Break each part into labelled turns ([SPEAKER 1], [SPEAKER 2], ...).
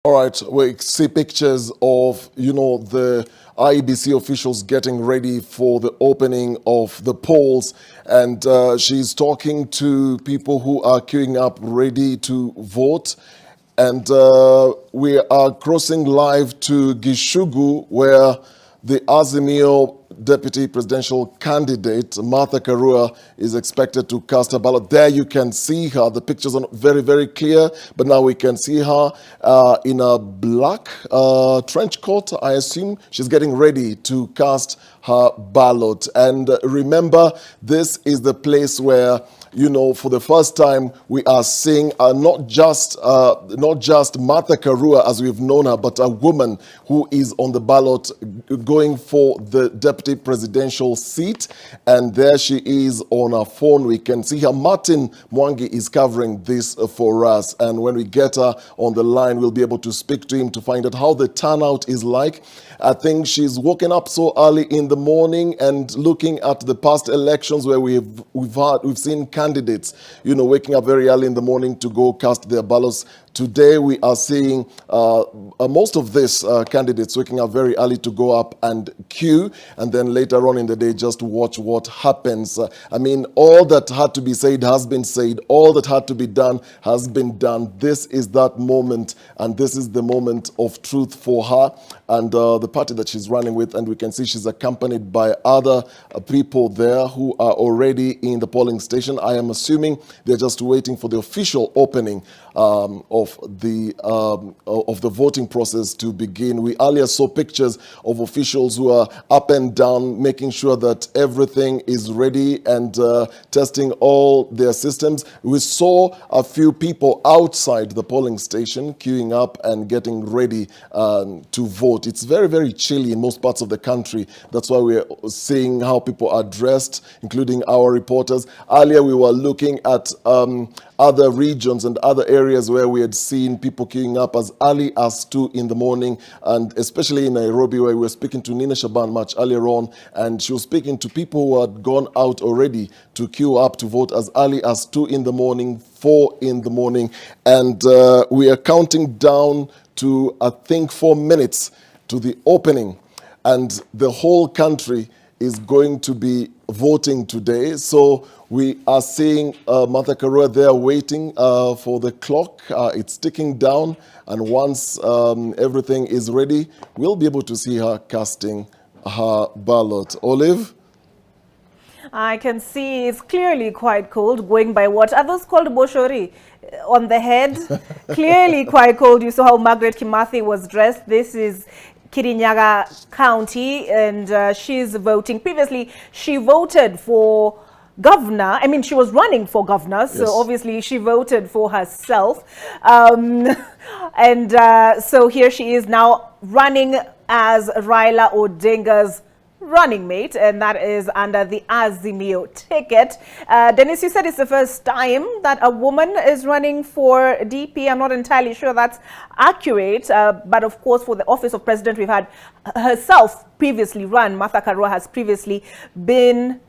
[SPEAKER 1] All right, we see pictures of, the IEBC officials getting ready for the opening of the polls. And she's talking to people who are queuing up ready to vote. And we are crossing live to Gichugu, where the Azimio deputy presidential candidate, Martha Karua, is expected to cast a ballot. There you can see her. The pictures are not very, very clear, but now we can see her in a black trench coat, I assume. She's getting ready to cast her ballot. And remember, this is the place where, for the first time, we are seeing not just Martha Karua as we've known her, but a woman who is on the ballot going for the deputy presidential seat. And there she is on her phone. We can see her. Martin Mwangi is covering this for us. And when we get her on the line, we'll be able to speak to him to find out how the turnout is like. I think she's woken up so early in the morning and looking at the past elections where we've seen candidates, waking up very early in the morning to go cast their ballots. Today we are seeing most of these candidates waking up very early to go up and queue, and then later on in the day just watch what happens. All that had to be said has been said. All that had to be done has been done. This is that moment, and this is the moment of truth for her and the party that she's running with. And we can see she's accompanied by other people there who are already in the polling station. I am assuming they're just waiting for the official opening of the voting process to begin. We earlier saw pictures of officials who are up and down, making sure that everything is ready and testing all their systems. We saw a few people outside the polling station queuing up and getting ready to vote. It's very, very chilly in most parts of the country. That's why we're seeing how people are dressed, including our reporters. Earlier, we were looking at other regions and other areas where we had seen people queuing up as early as 2 in the morning, and especially in Nairobi, where we were speaking to Nina Shaban much earlier on, and she was speaking to people who had gone out already to queue up to vote as early as 2 in the morning, 4 in the morning, and we are counting down to, I think, 4 minutes to the opening, and the whole country is going to be voting today. So we are seeing Martha Karua there waiting for the clock. It's ticking down, and once everything is ready, we'll be able to see her casting her ballot. Olive?
[SPEAKER 2] I can see it's clearly quite cold, going by what are those called, boshori on the head. Clearly quite cold. You saw how Margaret Kimathi was dressed. This is Kirinyaga County, and she's voting. Previously, she voted for governor. She was running for governor, so yes. Obviously she voted for herself. So here she is now running as Raila Odinga's running mate, and that is under the Azimio ticket. Dennis, you said it's the first time that a woman is running for DP. I'm not entirely sure that's accurate, but of course for the office of president, we've had herself previously run. Martha Karua has previously been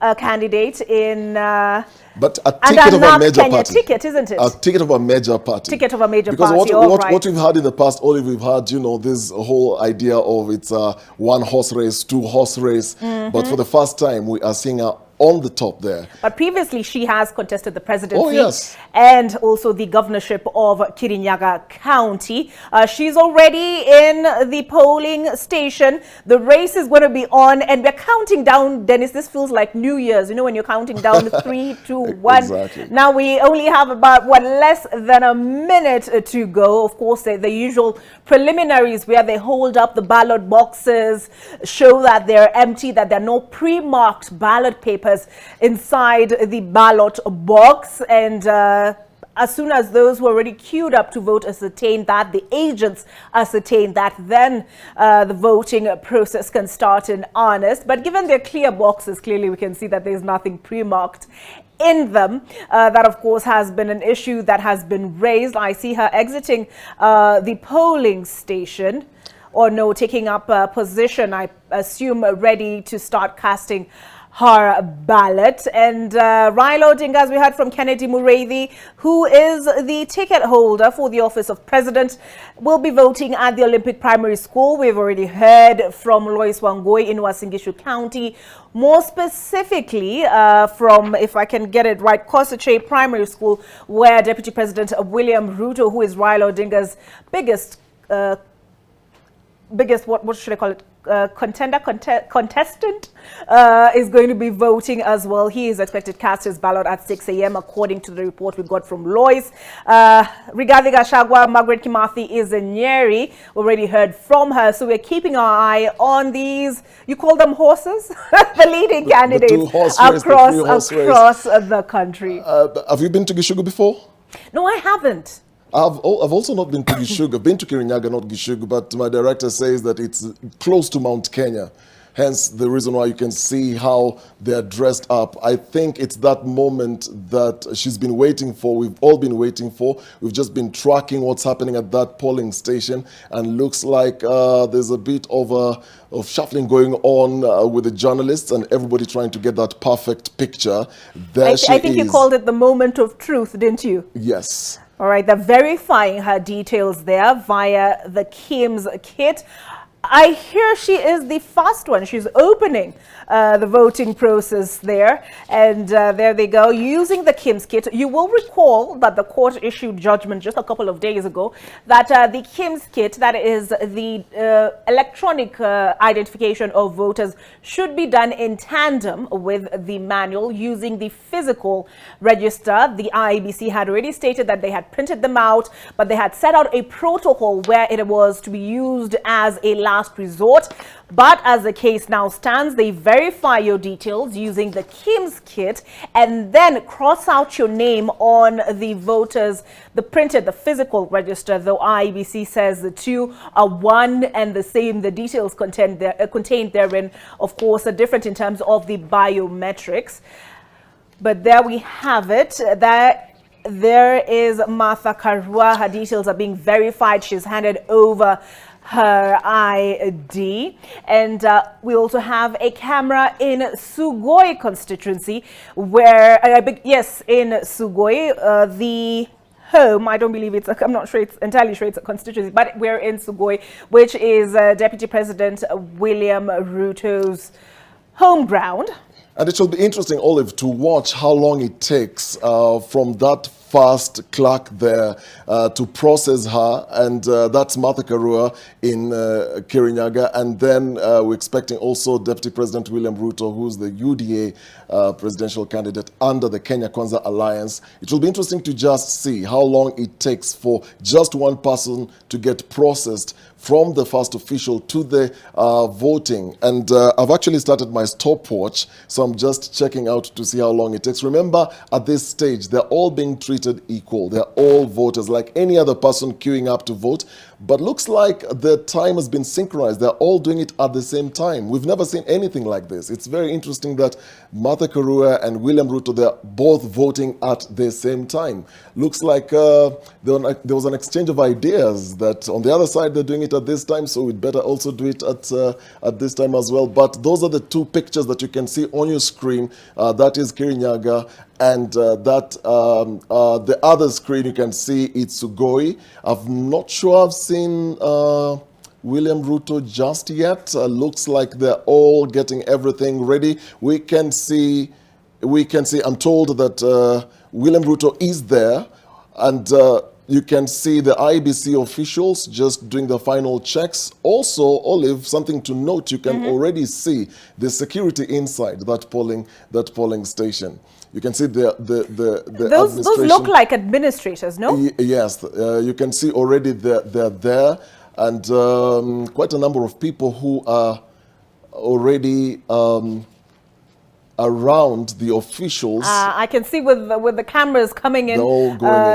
[SPEAKER 2] a candidate in
[SPEAKER 1] but a ticket of a major
[SPEAKER 2] Kenya
[SPEAKER 1] party.
[SPEAKER 2] Ticket, isn't it?
[SPEAKER 1] A ticket of a major party.
[SPEAKER 2] Ticket of a major
[SPEAKER 1] because
[SPEAKER 2] party.
[SPEAKER 1] What we've had in the past, Olive, we've had, this whole idea of it's a 1-horse race, 2-horse race. But for the first time, we are seeing her on the top there.
[SPEAKER 2] But previously, she has contested the presidency.
[SPEAKER 1] Oh, yes.
[SPEAKER 2] And also the governorship of Kirinyaga County. She's already in the polling station. The race is going to be on, and we're counting down, Dennis. This feels like New Year's, when you're counting down 3, 2, 1.
[SPEAKER 1] Exactly.
[SPEAKER 2] Now we only have about, less than a minute to go. Of course, the usual preliminaries where they hold up the ballot boxes, show that they're empty, that there are no pre-marked ballot papers inside the ballot box, and as soon as those who are already queued up to vote ascertain that, the agents ascertain that, then the voting process can start in earnest. But given their clear boxes, clearly we can see that there's nothing pre-marked in them. That, of course, has been an issue that has been raised. I see her exiting the polling station, or no, taking up a position, I assume, ready to start casting her ballot. And Raila Odinga, as we heard from Kennedy Mureithi, who is the ticket holder for the office of president, will be voting at the Olympic Primary School. We've already heard from Lois Wangoi in Gichugu County, more specifically from, if I can get it right, Kosache Primary School, where Deputy President William Ruto, who is Raila Odinga's biggest, what should I call it? Contestant is going to be voting as well. He is expected to cast his ballot at 6 a.m. according to the report we got from Lois. Rigathi Gachagua, Margaret Kimathi is in Nyeri. We already heard from her, so we're keeping our eye on these, you call them horses? The leading candidates across the country.
[SPEAKER 1] Have you been to Gichugu before?
[SPEAKER 2] No, I haven't.
[SPEAKER 1] I've also not been to Gichugu. I've been to Kirinyaga, not Gichugu, but my director says that it's close to Mount Kenya. Hence the reason why you can see how they're dressed up. I think it's that moment that she's been waiting for. We've all been waiting for. We've just been tracking what's happening at that polling station, and looks like there's a bit of shuffling going on with the journalists and everybody trying to get that perfect picture. I
[SPEAKER 2] think you called it the moment of truth, didn't you?
[SPEAKER 1] Yes.
[SPEAKER 2] All right, they're verifying her details there via the KIMS kit. I hear she is the first one. She's opening the voting process there. And there they go, using the KIMS kit. You will recall that the court issued judgment just a couple of days ago that the KIMS kit, that is the electronic identification of voters, should be done in tandem with the manual using the physical register. The IEBC had already stated that they had printed them out, but they had set out a protocol where it was to be used as a last resort. But as the case now stands, they verify your details using the KIMS kit and then cross out your name on the voters, the the physical register, though IEBC says the two are one and the same. The details contained therein, of course, are different in terms of the biometrics. But there we have it. There is Martha Karua. Her details are being verified. She's handed over her ID. And we also have a camera in Sugoi constituency where, yes, in Sugoi, the home, I don't believe I'm not sure it's entirely sure it's a constituency, but we're in Sugoi, which is Deputy President William Ruto's home ground.
[SPEAKER 1] And it will be interesting, Olive, to watch how long it takes from that first clerk there to process her, and that's Martha Karua in Kirinyaga. And then we're expecting also Deputy President William Ruto, who's the UDA presidential candidate under the Kenya Kwanza Alliance. It will be interesting to just see how long it takes for just one person to get processed from the first official to the voting. And I've actually started my stopwatch, so I'm just checking out to see how long it takes. Remember, at this stage, they're all being treated equal. They're all voters, like any other person queuing up to vote. But looks like the time has been synchronized. They're all doing it at the same time. We've never seen anything like this. It's very interesting that Martha Karua and William Ruto, they're both voting at the same time. Looks like there was an exchange of ideas that on the other side they're doing it at this time, so we'd better also do it at this time as well. But those are the two pictures that you can see on your screen. That is Kirinyaga, and the other screen you can see it's Sugoi. I'm not sure I've seen William Ruto just yet. Looks like they're all getting everything ready. We can see, I'm told that William Ruto is there, and you can see the IBC officials just doing the final checks. Also, Olive, something to note, you can already see the security inside that polling station. You can see the
[SPEAKER 2] those look like administrators, no?
[SPEAKER 1] Yes, you can see already they're there, and quite a number of people who are already around the officials.
[SPEAKER 2] I can see with the cameras coming in,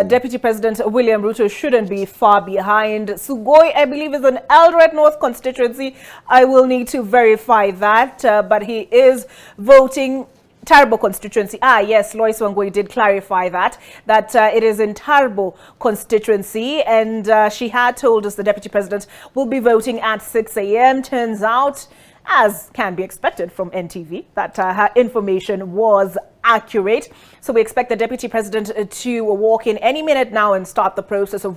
[SPEAKER 2] Deputy President William Ruto shouldn't be far behind. Sugoi, I believe, is an Eldoret North constituency. I will need to verify that, but he is voting Tarbo constituency. Yes, Lois Wangoi did clarify that it is in Tarbo constituency, and she had told us the Deputy President will be voting at 6 a.m. Turns out, as can be expected from NTV, that her information was accurate. So we expect the Deputy President to walk in any minute now and start the process of